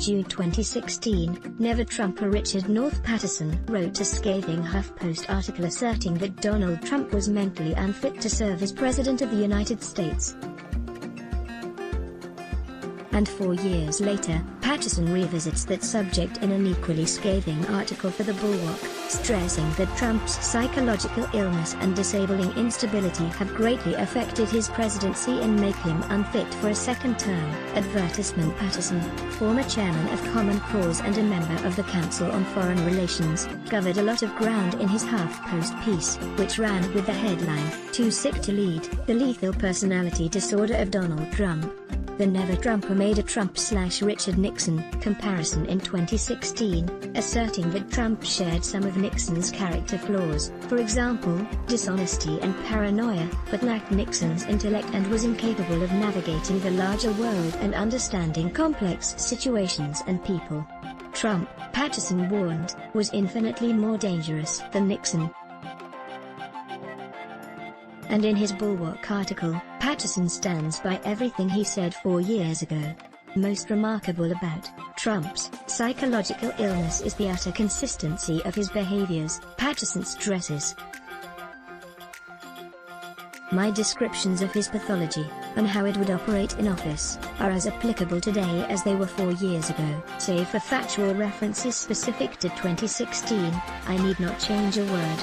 June 2016, Never Trumper Richard North Patterson wrote a scathing HuffPost article asserting that Donald Trump was mentally unfit to serve as President of the United States. And 4 years later, Patterson revisits that subject in an equally scathing article for The Bulwark, stressing that Trump's psychological illness and disabling instability have greatly affected his presidency and make him unfit for a second term. Advertisement. Patterson, former chairman of Common Cause and a member of the Council on Foreign Relations, covered a lot of ground in his HuffPost piece, which ran with the headline, "Too Sick to Lead, The Lethal Personality Disorder of Donald Trump." The Never Trumper made a Trump/Richard Nixon comparison in 2016, asserting that Trump shared some of Nixon's character flaws, for example, dishonesty and paranoia, but lacked Nixon's intellect and was incapable of navigating the larger world and understanding complex situations and people. Trump, Patterson warned, was infinitely more dangerous than Nixon. And in his Bulwark article, Patterson stands by everything he said 4 years ago. Most remarkable about Trump's psychological illness is the utter consistency of his behaviors, Patterson stresses. My descriptions of his pathology, and how it would operate in office, are as applicable today as they were 4 years ago. Save for factual references specific to 2016, I need not change a word.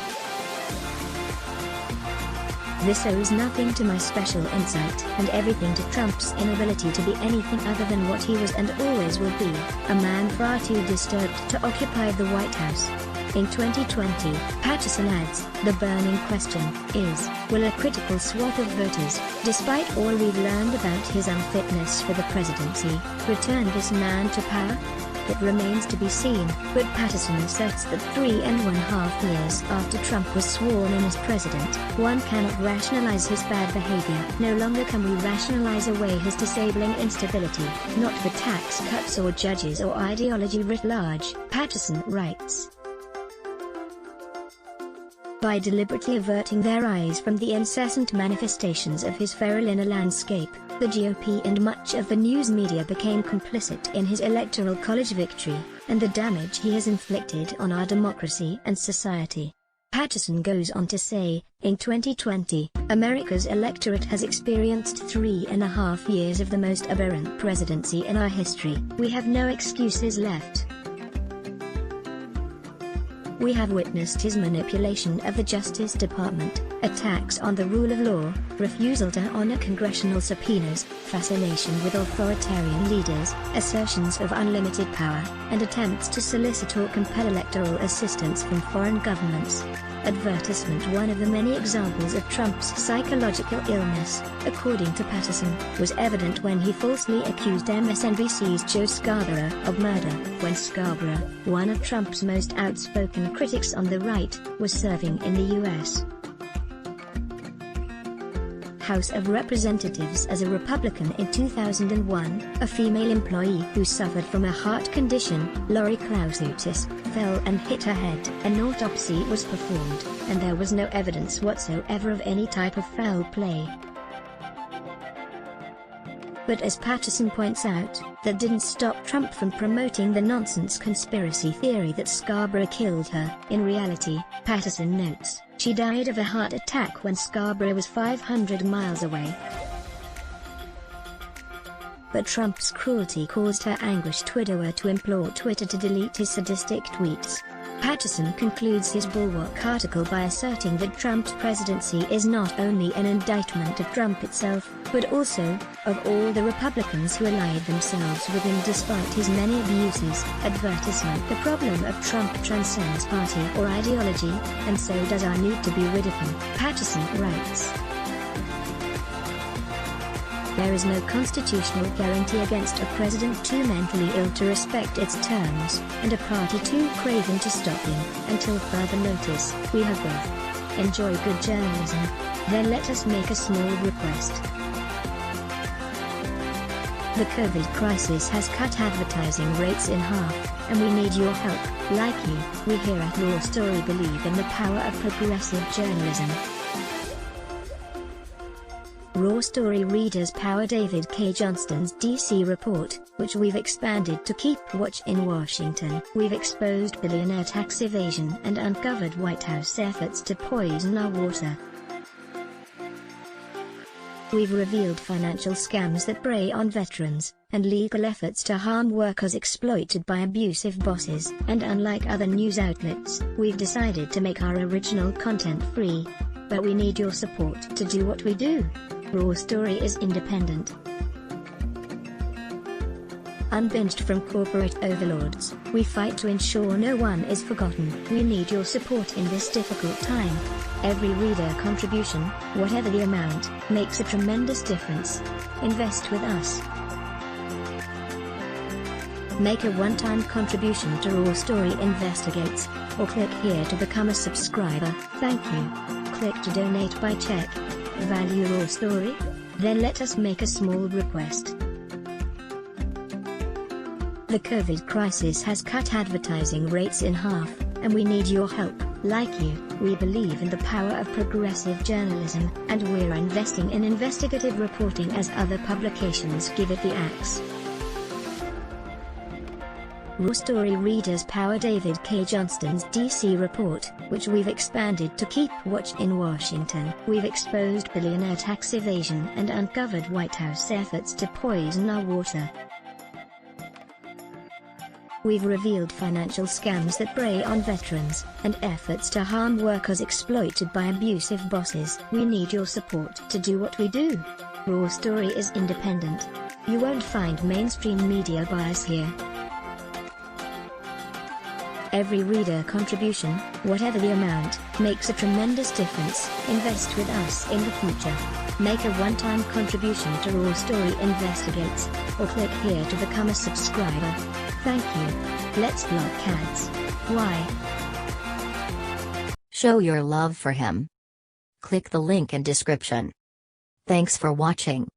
This owes nothing to my special insight and everything to Trump's inability to be anything other than what he was and always will be, a man far too disturbed to occupy the White House. In 2020, Patterson adds, the burning question is, will a critical swath of voters, despite all we've learned about his unfitness for the presidency, return this man to power? It remains to be seen, but Patterson asserts that 3.5 years after Trump was sworn in as president, one cannot rationalize his bad behavior. No longer can we rationalize away his disabling instability, not for tax cuts or judges or ideology writ large, Patterson writes. By deliberately averting their eyes from the incessant manifestations of his feral inner landscape, the GOP and much of the news media became complicit in his electoral college victory, and the damage he has inflicted on our democracy and society. Patterson goes on to say, in 2020, America's electorate has experienced 3.5 years of the most aberrant presidency in our history. We have no excuses left. We have witnessed his manipulation of the Justice Department, attacks on the rule of law, refusal to honor congressional subpoenas, fascination with authoritarian leaders, assertions of unlimited power, and attempts to solicit or compel electoral assistance from foreign governments. Advertisement. One of the many examples of Trump's psychological illness, according to Patterson, was evident when he falsely accused MSNBC's Joe Scarborough of murder, when Scarborough, one of Trump's most outspoken critics on the right, was serving in the U.S. House of Representatives as a Republican in 2001, a female employee who suffered from a heart condition, Lori Klausutis, fell and hit her head. An autopsy was performed, and there was no evidence whatsoever of any type of foul play. But as Patterson points out, that didn't stop Trump from promoting the nonsense conspiracy theory that Scarborough killed her. In reality, Patterson notes, she died of a heart attack when Scarborough was 500 miles away. But Trump's cruelty caused her anguished widower to implore Twitter to delete his sadistic tweets. Patterson concludes his Bulwark article by asserting that Trump's presidency is not only an indictment of Trump itself, but also of all the Republicans who allied themselves with him despite his many abuses. Advertisement. The problem of Trump transcends party or ideology, and so does our need to be rid of him, Patterson writes. There is no constitutional guarantee against a president too mentally ill to respect its terms, and a party too craven to stop him, until further notice. We have both. Enjoy good journalism. Then let us make a small request. The COVID crisis has cut advertising rates in half, and we need your help. Like you, we here at Law Story believe in the power of progressive journalism. Raw Story readers power David K. Johnston's DC report, which we've expanded to keep watch in Washington. We've exposed billionaire tax evasion and uncovered White House efforts to poison our water. We've revealed financial scams that prey on veterans, and legal efforts to harm workers exploited by abusive bosses. And unlike other news outlets, we've decided to make our original content free. But we need your support to do what we do. Raw Story is independent, unbinged from corporate overlords. We fight to ensure no one is forgotten. We need your support in this difficult time. Every reader contribution, whatever the amount, makes a tremendous difference. Invest with us. Make a one-time contribution to Raw Story Investigates, or click here to become a subscriber. Thank you. Click to donate by check. Value Raw Story? Then let us make a small request. The COVID crisis has cut advertising rates in half, and we need your help. Like you, we believe in the power of progressive journalism, and we're investing in investigative reporting as other publications give it the axe. Raw Story readers power David K. Johnston's DC report, which we've expanded to keep watch in Washington. We've exposed billionaire tax evasion and uncovered White House efforts to poison our water. We've revealed financial scams that prey on veterans, and efforts to harm workers exploited by abusive bosses. We need your support to do what we do. Raw Story is independent. You won't find mainstream media bias here. Every reader contribution, whatever the amount, makes a tremendous difference. Invest with us in the future. Make a one-time contribution to Raw Story Investigates, or click here to become a subscriber. Thank you. Let's block ads. Why? Show your love for him. Click the link in description. Thanks for watching.